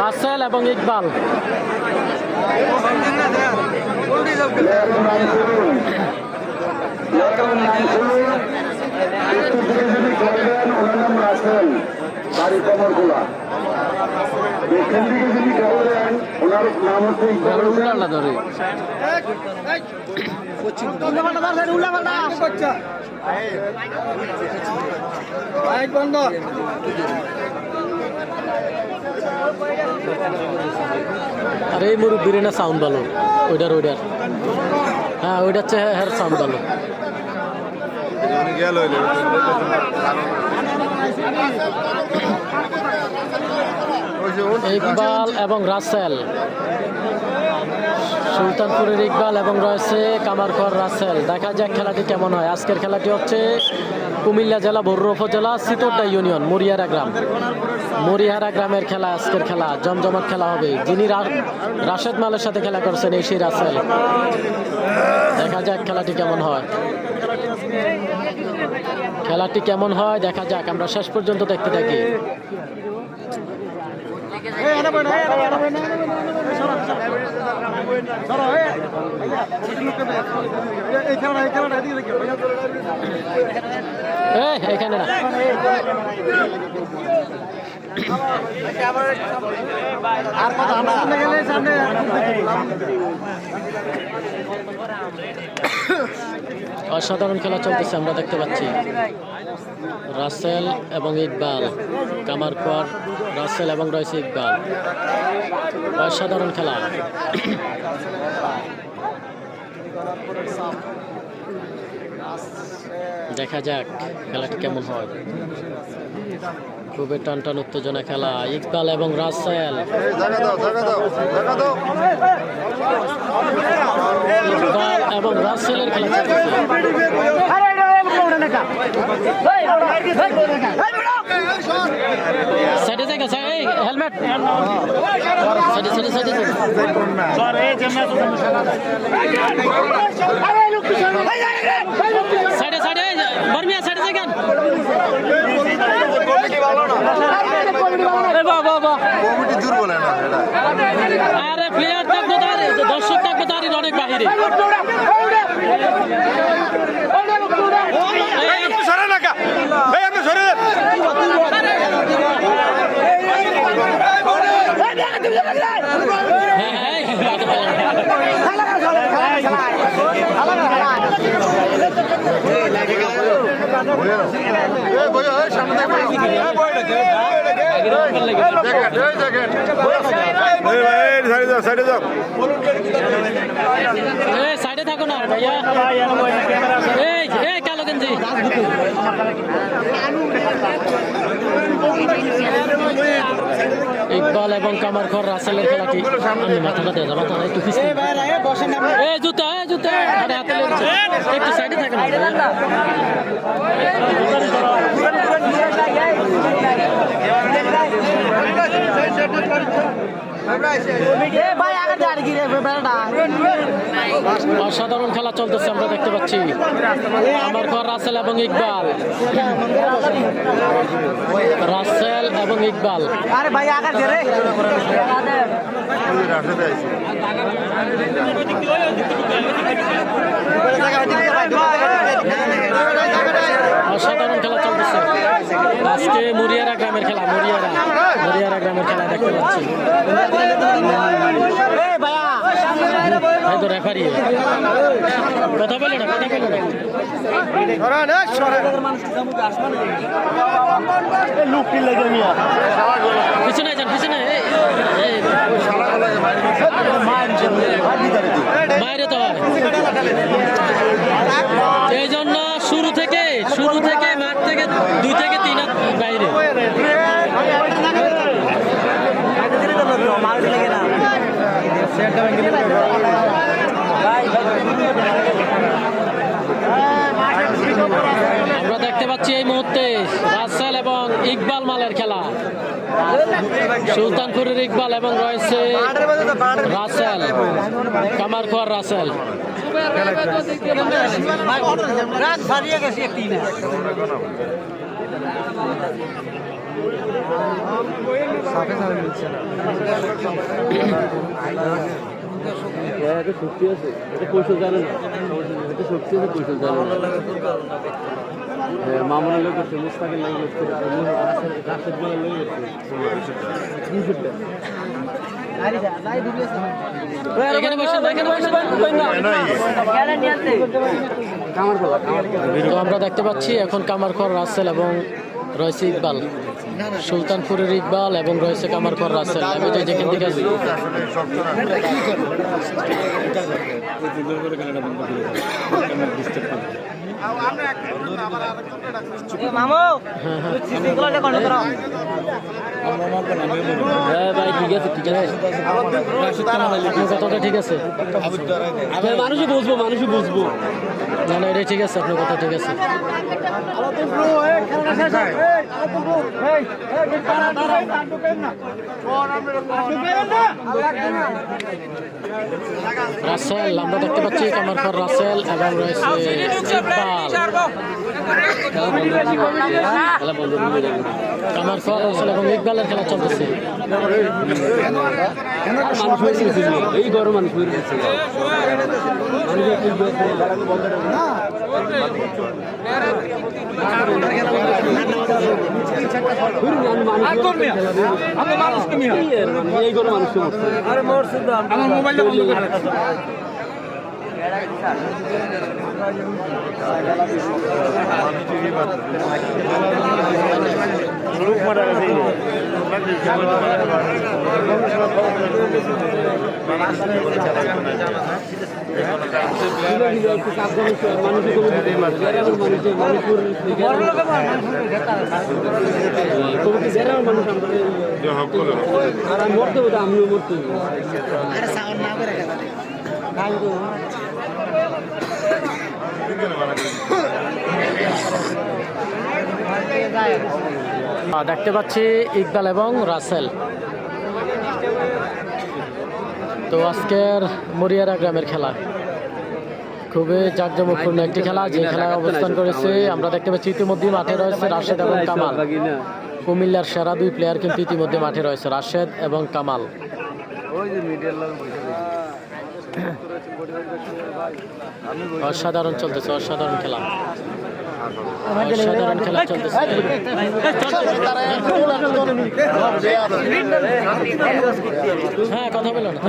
রাসেল এবং ইকবাল। আর এই মুরব্বীর না সাউন্ড ভালো, ওইটার হ্যাঁ ওইটার হচ্ছে হ্যাঁ সাউন্ড ভালো। ইকবাল এবং রাসেল, সুলতানপুরের ইকবাল এবং রয়েছে কামারখোয়ার রাসেল। দেখা যাক খেলাটি কেমন হয়। আজকের খেলাটি হচ্ছে কুমিল্লা জেলা বরুড়া উপজেলা সিতোড্ডা ইউনিয়ন মরিহারা গ্রামের খেলা। আজকের খেলা জমজমাট খেলা হবে। যিনি রাশেদ মালের সাথে খেলা করছেন এই সেই রাসেল। দেখা যাক খেলাটি কেমন হয়, দেখা যাক। আমরা শেষ পর্যন্ত দেখতে থাকি। এখানে না, অসাধারণ খেলা চলতেছে, আমরা দেখতে পাচ্ছি। রাসেল এবং ইকবাল, কামারখোয়ার রাসেল এবং রয়েছে ইকবাল। অসাধারণ খেলা। দেখা যাক খেলাটি কেমন হয়। খুবই টান উত্তেজনা খেলা। ইকবাল এবং রাসেল, ইকবাল এবং রাসেলের খেলা চলতেছে। সাইডে জায়গা, হেলমেট সাইডে বর্মিয়া সাইডে জায়গা। আরে প্লেয়ার থাকবে তার, দর্শক থাকবে তার অনেক বাহিরে। সাইডে থাকো না ভাইয়া। এই কালো গেঞ্জি, ইকবাল এবং কামারখোয়ার রাসেলের খেলাটি। মাথাটা দেওয়া যাবে, মাথা একটু জুতা একটু সাইডে থাকে না। অসাধারণ খেলা চলতেছে, আমরা দেখতে পাচ্ছি। কামারখোয়ার রাসেল এবং ইকবাল, আরে ভাই আগে দে রে। অসাধারণ খেলা চলতেছে। আজকে মরিয়ারা গ্রামের খেলা, মরিয়ারা গ্রামের খেলা দেখতে পাচ্ছি। তো রেফারি কথা বলে না, পিছনে যান, পিছনে বাইরে তো হয়। এই জন্য শুরু থেকে মাঠ থেকে 2 থেকে 3 হাত বাইরে। আমরা দেখতে পাচ্ছি এই মুহূর্তে রাসেল এবং ইকবাল মালের খেলা। সুলতানপুরের ইকবাল এবং রয়েছে রাসেল, কামারখোয়ার রাসেল। এটা শক্তি আছে, এটা কৌশল জানে না, এটা শক্তি আছে কৌশল জানে না। মামুনের লোক করছে, মুস্তাকের লোক করছে, রাশেদ বলার লোক করছে। তো আমরা দেখতে পাচ্ছি এখন কামারখর রাসেল এবং রয়েছে ইকবাল, সুলতানপুরের ইকবাল এবং রয়েছে কামারখর রাসেল। আমি তো যেখান থেকে ভাই ঠিক আছে, ঠিক আছে, কথাটা ঠিক আছে, মানুষই বুঝবো, মানুষই বুঝবো। না না এটাই ঠিক আছে, আপনার কথা ঠিক আছে। রাসেল আমরা দেখতে পাচ্ছি কামারখর রাসেল এবং রয়েছে কামারখর রাসেল এবং ইকবালের খেলা চলতেছে। মানুষ হয়ে গেছে, এই গরম মানুষ হয়ে গেছে। এই গরম মানুষ আমার মোবাইলটা বন্ধ করে মরতে হতো, আমিও মরতে হতো। দেখতে পাচ্ছি ইকবাল এবং রাসেল। তো আজকের মরিয়ারা গ্রামের খেলা খুবই জাঁকজমকপূর্ণ একটি খেলা, যে খেলায় অবস্থান করেছে আমরা দেখতে পাচ্ছি ইতিমধ্যে মাঠে রয়েছে রাশেদ এবং কামাল। কুমিল্লার সেরা দুই প্লেয়ার কিন্তু ইতিমধ্যে মাঠে রয়েছে, রাশেদ এবং কামাল। অসাধারণ চলতেছে, অসাধারণ খেলা, অসাধারণ খেলা চলতেছে। হ্যাঁ কথা বলো না।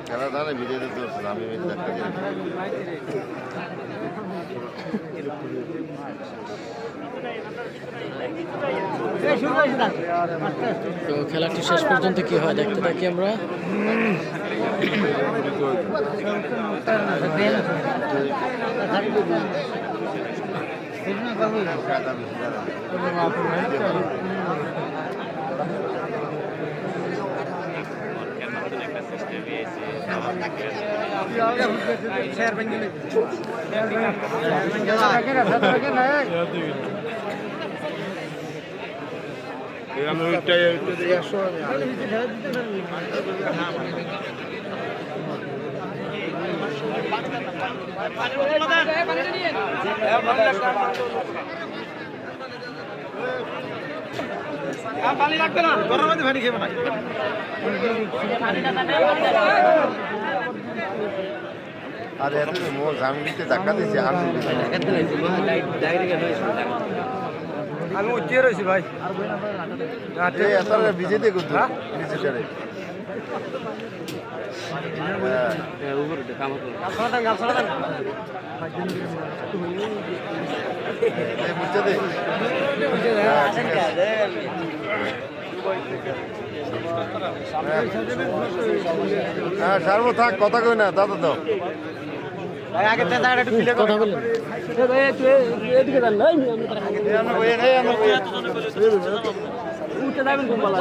খেলা তাহলে ভিডিও দিতে আমি তো খেলাটি শেষ পর্যন্ত কি হয় দেখতে থাকি আমরা। পানি লাগবে না, গরমের মধ্যে পানি খেবে না। আর এত জামিনতে ধাক্কা দিয়েছে আমি উঠিয়ে রয়েছি ভাই, এত বিজেতে করতো বিজেটারে বুঝতে দে হ্যাঁ সারবো থাক কথা কই না দাদা তো কথা বলেন। এদিকে যান, উঠে যাবেন কোন পালা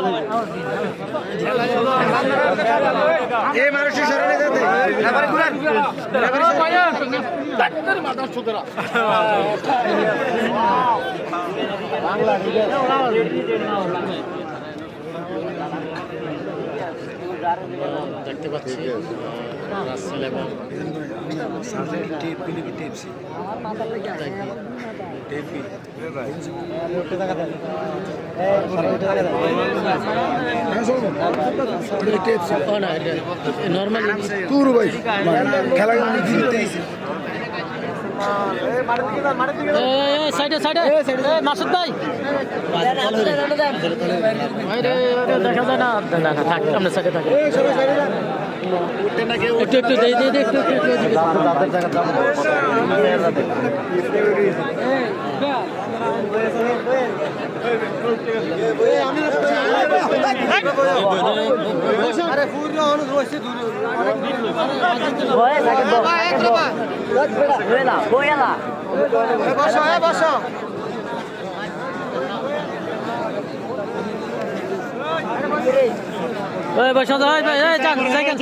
এই মানুষের শরণে যেতে এবারে ঘুরান দেখতে পাচ্ছি রাসেল এবং নর্মালি সাইডে সাইডে মাসুদ ভাই দেখা যায় না না না থাক আপনার সাইডে থাকে একটু একটু দিয়ে দিয়ে একটু বসো ওই বসা ভাই ভাই এই যান সাইকেল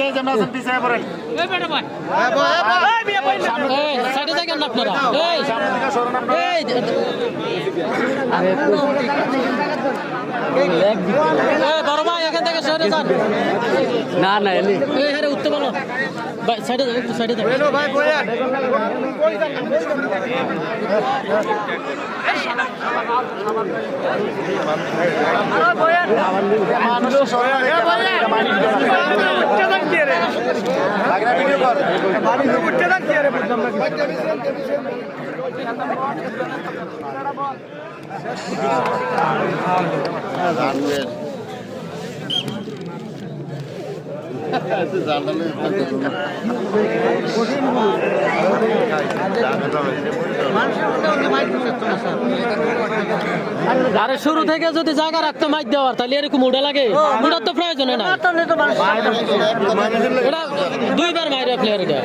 সাইডে থাকেন না আপনারা এই বড় ভাই এখান থেকে সরে যান না না এলি এই হারে উঠতে বলো ভাই সাইডে একটু সাইডে থাকেন ভাই বয়ান আরে শুরু থেকে যদি জায়গা রাখতো মাইক দেওয়ার তাহলে এরকম উড়া লাগে উড়ার তো প্রয়োজন না এটা দুইবার মাইরা প্লেয়ার এটা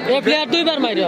এই প্লেয়ার দুইবার মাইরা